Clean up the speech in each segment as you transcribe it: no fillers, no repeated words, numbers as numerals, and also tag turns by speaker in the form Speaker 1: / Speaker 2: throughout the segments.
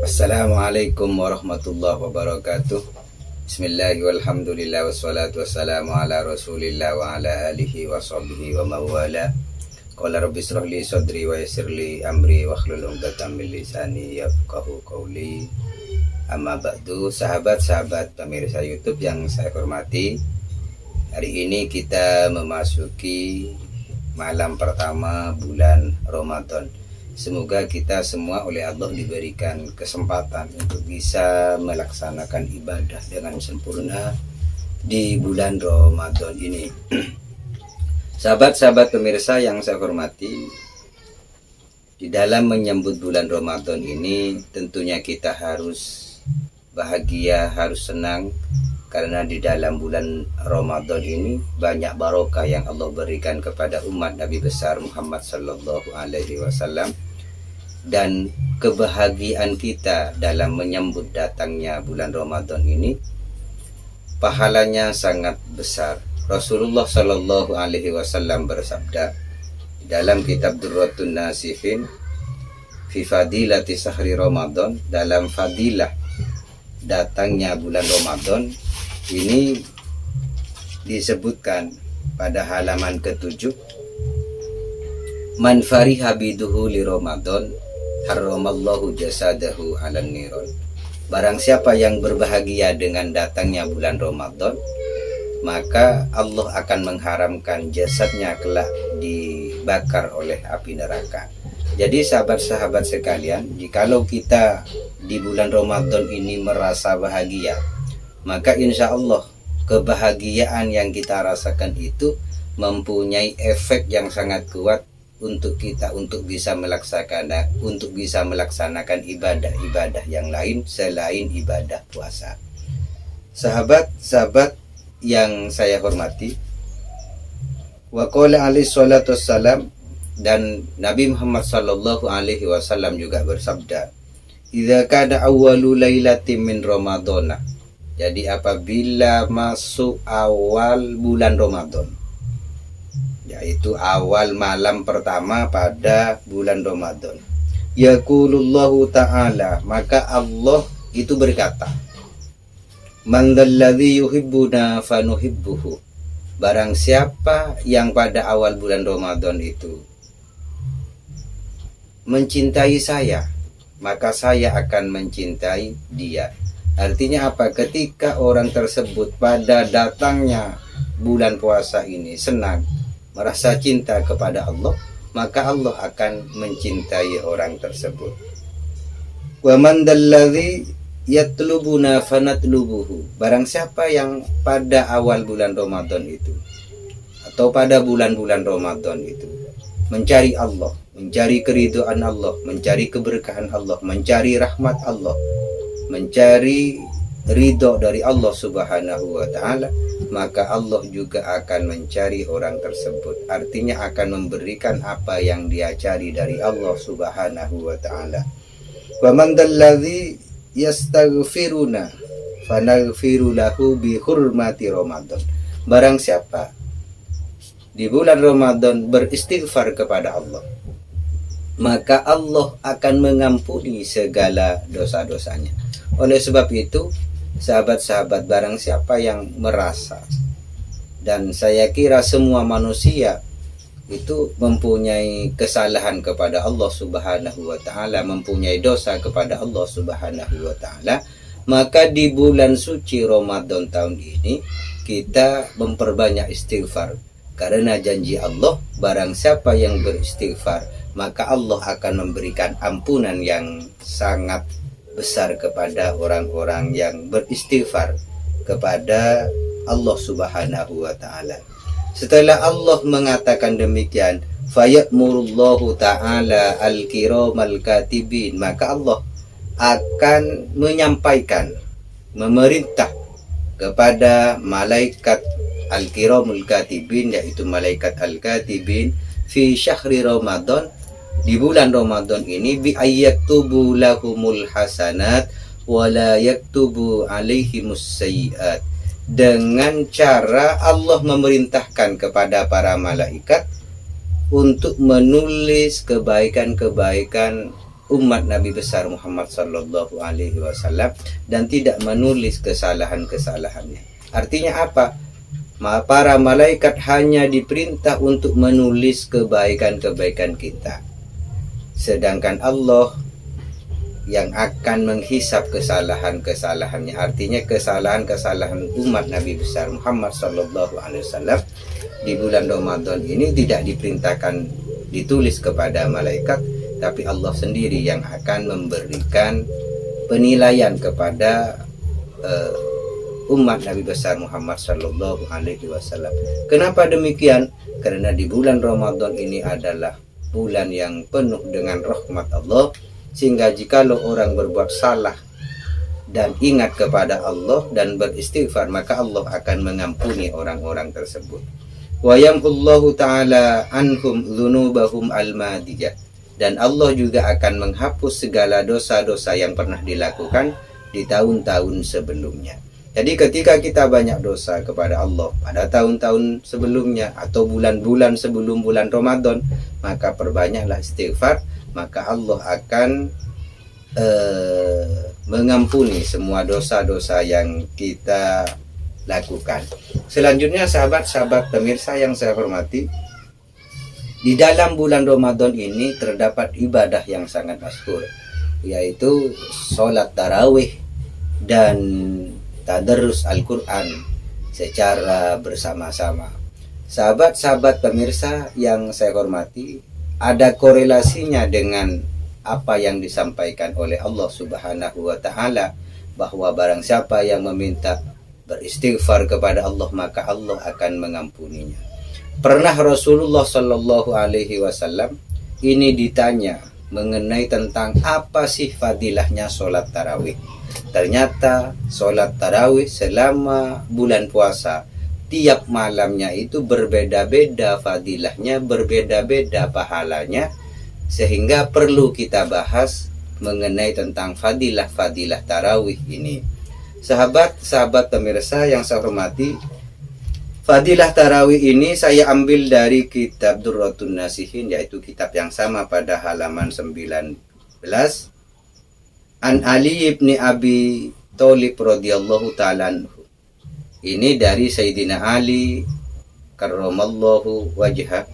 Speaker 1: Assalamualaikum warahmatullahi wabarakatuh. Bismillah walhamdulillah wassalatu wassalamu ala rasulillah wa ala alihi wa sahbihi wa mawala. Qala rabbi shrah li sadri wa yassir li amri wa hlul 'uqdatam min lisani yafqahu qawli. Amma ba'du, sahabat-sahabat pemirsa YouTube yang saya hormati. Hari ini kita memasuki malam pertama bulan Ramadan. Semoga kita semua oleh Allah diberikan kesempatan untuk bisa melaksanakan ibadah dengan sempurna di bulan Ramadan ini. Sahabat-sahabat pemirsa yang saya hormati, di dalam menyambut bulan Ramadan ini tentunya kita harus bahagia, harus senang, karena di dalam bulan Ramadan ini banyak barokah yang Allah berikan kepada umat Nabi besar Muhammad sallallahu alaihi wasallam. Dan kebahagiaan kita dalam menyambut datangnya bulan Ramadan ini pahalanya sangat besar. Rasulullah sallallahu alaihi wasallam bersabda dalam kitab Durratun Nasihin fi fadilati sahri Ramadan, dalam fadilah datangnya bulan Ramadan ini disebutkan pada halaman ke-7, man fariha biduhu li Ramadan haramallahu jasadahu 'alan niron. Barang siapa yang berbahagia dengan datangnya bulan Ramadan, maka Allah akan mengharamkan jasadnya kelak dibakar oleh api neraka. Jadi sahabat-sahabat sekalian, jikalau kita di bulan Ramadan ini merasa bahagia, maka insya Allah kebahagiaan yang kita rasakan itu mempunyai efek yang sangat kuat untuk kita untuk bisa melaksanakan ibadah-ibadah yang lain selain ibadah puasa. Sahabat-sahabat yang saya hormati, wa qala alaihi salatu wassalam, dan Nabi Muhammad sallallahu alaihi wasallam juga bersabda, idza kana awwalu lailatin min ramadhana. Jadi apabila masuk awal bulan Ramadan, yaitu awal malam pertama pada bulan Ramadan, yaqulullahu ta'ala, maka Allah itu berkata, man dzalladzi yuhibbuna fanuhibbuhu. Barang siapa yang pada awal bulan Ramadan itu mencintai saya, maka saya akan mencintai dia. Artinya apa? Ketika orang tersebut pada datangnya bulan puasa ini senang, merasa cinta kepada Allah, maka Allah akan mencintai orang tersebut. Wa man dalladzi yatlubuna fanatlubuhu. Barang siapa yang pada awal bulan Ramadan itu atau pada bulan-bulan Ramadan itu mencari Allah, mencari keridhaan Allah, mencari keberkahan Allah, mencari rahmat Allah, mencari ridho dari Allah subhanahu wa ta'ala, maka Allah juga akan mencari orang tersebut. Artinya akan memberikan apa yang dia cari dari Allah subhanahu wa ta'ala. Wa man dalladzi yastaghfiruna fanaghfiru lahu bi hurmati Ramadan. Barang siapa di bulan Ramadan beristighfar kepada Allah, maka Allah akan mengampuni segala dosa-dosanya. Oleh sebab itu, sahabat-sahabat, barang siapa yang merasa, dan saya kira semua manusia itu mempunyai kesalahan kepada Allah subhanahu wa ta'ala, mempunyai dosa kepada Allah subhanahu wa ta'ala, maka di bulan suci Ramadan tahun ini kita memperbanyak istighfar, karena janji Allah, barang siapa yang beristighfar, maka Allah akan memberikan ampunan yang sangat besar kepada orang-orang yang beristighfar kepada Allah subhanahu wa ta'ala. Setelah Allah mengatakan demikian, fayamurullahu ta'ala al-kiramal katibin, maka Allah akan menyampaikan, memerintah kepada malaikat al-kiramul katibin, yaitu malaikat al-katibin fi syahri Ramadan, di bulan Ramadan ini, bi ayyaktubu lahumul hasanat wa la yaktubu alaihimus sayyiat, dengan cara Allah memerintahkan kepada para malaikat untuk menulis kebaikan-kebaikan umat Nabi besar Muhammad Sallallahu Alaihi Wasallam dan tidak menulis kesalahan-kesalahannya. Artinya apa? Para malaikat hanya diperintah untuk menulis kebaikan-kebaikan kita, sedangkan Allah yang akan menghisap kesalahan-kesalahannya. Artinya kesalahan-kesalahan umat Nabi besar Muhammad Sallallahu Alaihi Wasallam di bulan Ramadan ini tidak diperintahkan ditulis kepada malaikat, tapi Allah sendiri yang akan memberikan penilaian kepada umat Nabi besar Muhammad Sallallahu Alaihi Wasallam. Kenapa demikian? Karena di bulan Ramadan ini adalah bulan yang penuh dengan rahmat Allah, sehingga jikalau orang berbuat salah dan ingat kepada Allah dan beristighfar, maka Allah akan mengampuni orang-orang tersebut. Wa yamhullahu ta'ala anhum dzunubahum al-madiyah, dan Allah juga akan menghapus segala dosa-dosa yang pernah dilakukan di tahun-tahun sebelumnya. Jadi ketika kita banyak dosa kepada Allah pada tahun-tahun sebelumnya atau bulan-bulan sebelum bulan Ramadan, maka perbanyaklah istighfar, maka Allah akan mengampuni semua dosa-dosa yang kita lakukan. Selanjutnya sahabat-sahabat pemirsa yang saya hormati, di dalam bulan Ramadan ini terdapat ibadah yang sangat masyhur, yaitu sholat tarawih dan tadarrus Al-Quran secara bersama-sama. Sahabat-sahabat pemirsa yang saya hormati, ada korelasinya dengan apa yang disampaikan oleh Allah Subhanahu wa Ta'ala, bahwa barang siapa yang meminta beristighfar kepada Allah, maka Allah akan mengampuninya. Pernah Rasulullah Shallallahu Alaihi Wasallam ini ditanya mengenai tentang apa sih fadilahnya sholat tarawih. Ternyata sholat tarawih selama bulan puasa, tiap malamnya itu berbeda-beda fadilahnya, berbeda-beda pahalanya, sehingga perlu kita bahas mengenai tentang fadilah-fadilah tarawih ini. Sahabat-sahabat pemirsa yang saya hormati, fadilah tarawih ini saya ambil dari kitab Durratun Nasihin, yaitu kitab yang sama pada halaman 19. An Ali ibni Abi Thalib radhiyallahu ta'ala anhu. Ini dari Sayyidina Ali karramallahu wajhah.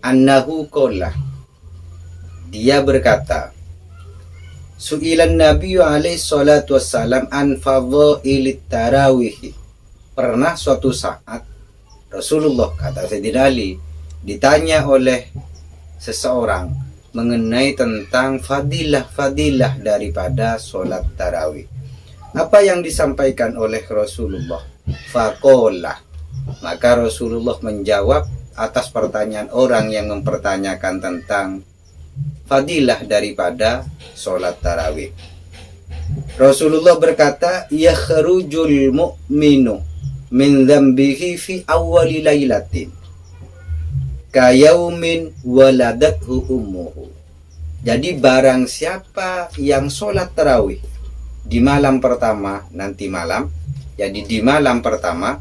Speaker 1: Annahu qala, dia berkata, Su'ilan Nabi alaihi salatu wassalam an fadhailit tarawih. Pernah suatu saat Rasulullah, kata Sayyidina Ali, ditanya oleh seseorang mengenai tentang fadilah-fadilah daripada sholat tarawih. Apa yang disampaikan oleh Rasulullah? Faqala, maka Rasulullah menjawab atas pertanyaan orang yang mempertanyakan tentang fadilah daripada sholat tarawih. Rasulullah berkata, yakhrujul mu'minu min dzambihi fi awwali lailatin kayaumin waladathu ummuhu. Jadi barang siapa yang sholat tarawih di malam pertama, nanti malam, jadi di malam pertama,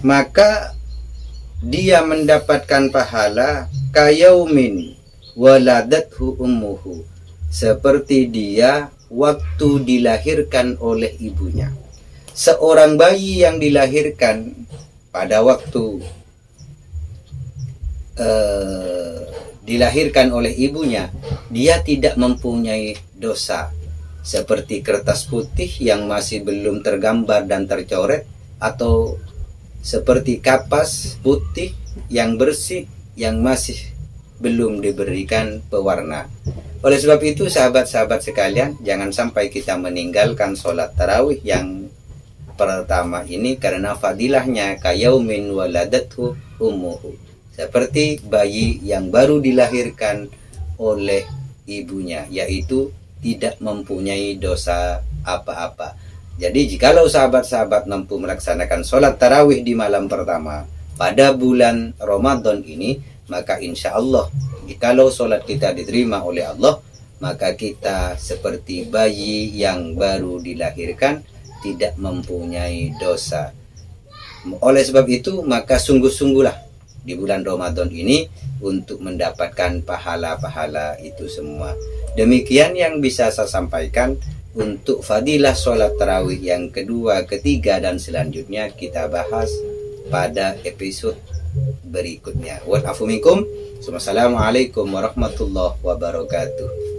Speaker 1: maka dia mendapatkan pahala kayaumin waladathu ummuhu, seperti dia waktu dilahirkan oleh ibunya. Seorang bayi yang dilahirkan pada waktu dilahirkan oleh ibunya, dia tidak mempunyai dosa seperti kertas putih yang masih belum tergambar dan tercoret, atau seperti kapas putih yang bersih yang masih belum diberikan pewarna. Oleh sebab itu sahabat-sahabat sekalian, jangan sampai kita meninggalkan sholat tarawih yang pertama ini, karena fadilahnya kayaumin waladathu ummuhu, seperti bayi yang baru dilahirkan oleh ibunya, yaitu tidak mempunyai dosa apa-apa. Jadi jikalau sahabat-sahabat mampu melaksanakan sholat tarawih di malam pertama pada bulan Ramadan ini, maka insya Allah jikalau sholat kita diterima oleh Allah, maka kita seperti bayi yang baru dilahirkan, tidak mempunyai dosa. Oleh sebab itu, maka sungguh-sungguhlah di bulan Ramadan ini untuk mendapatkan pahala-pahala itu semua. Demikian yang bisa saya sampaikan. Untuk fadilah sholat tarawih yang kedua, ketiga, dan selanjutnya kita bahas pada episode berikutnya. Wassalamualaikum warahmatullahi wabarakatuh.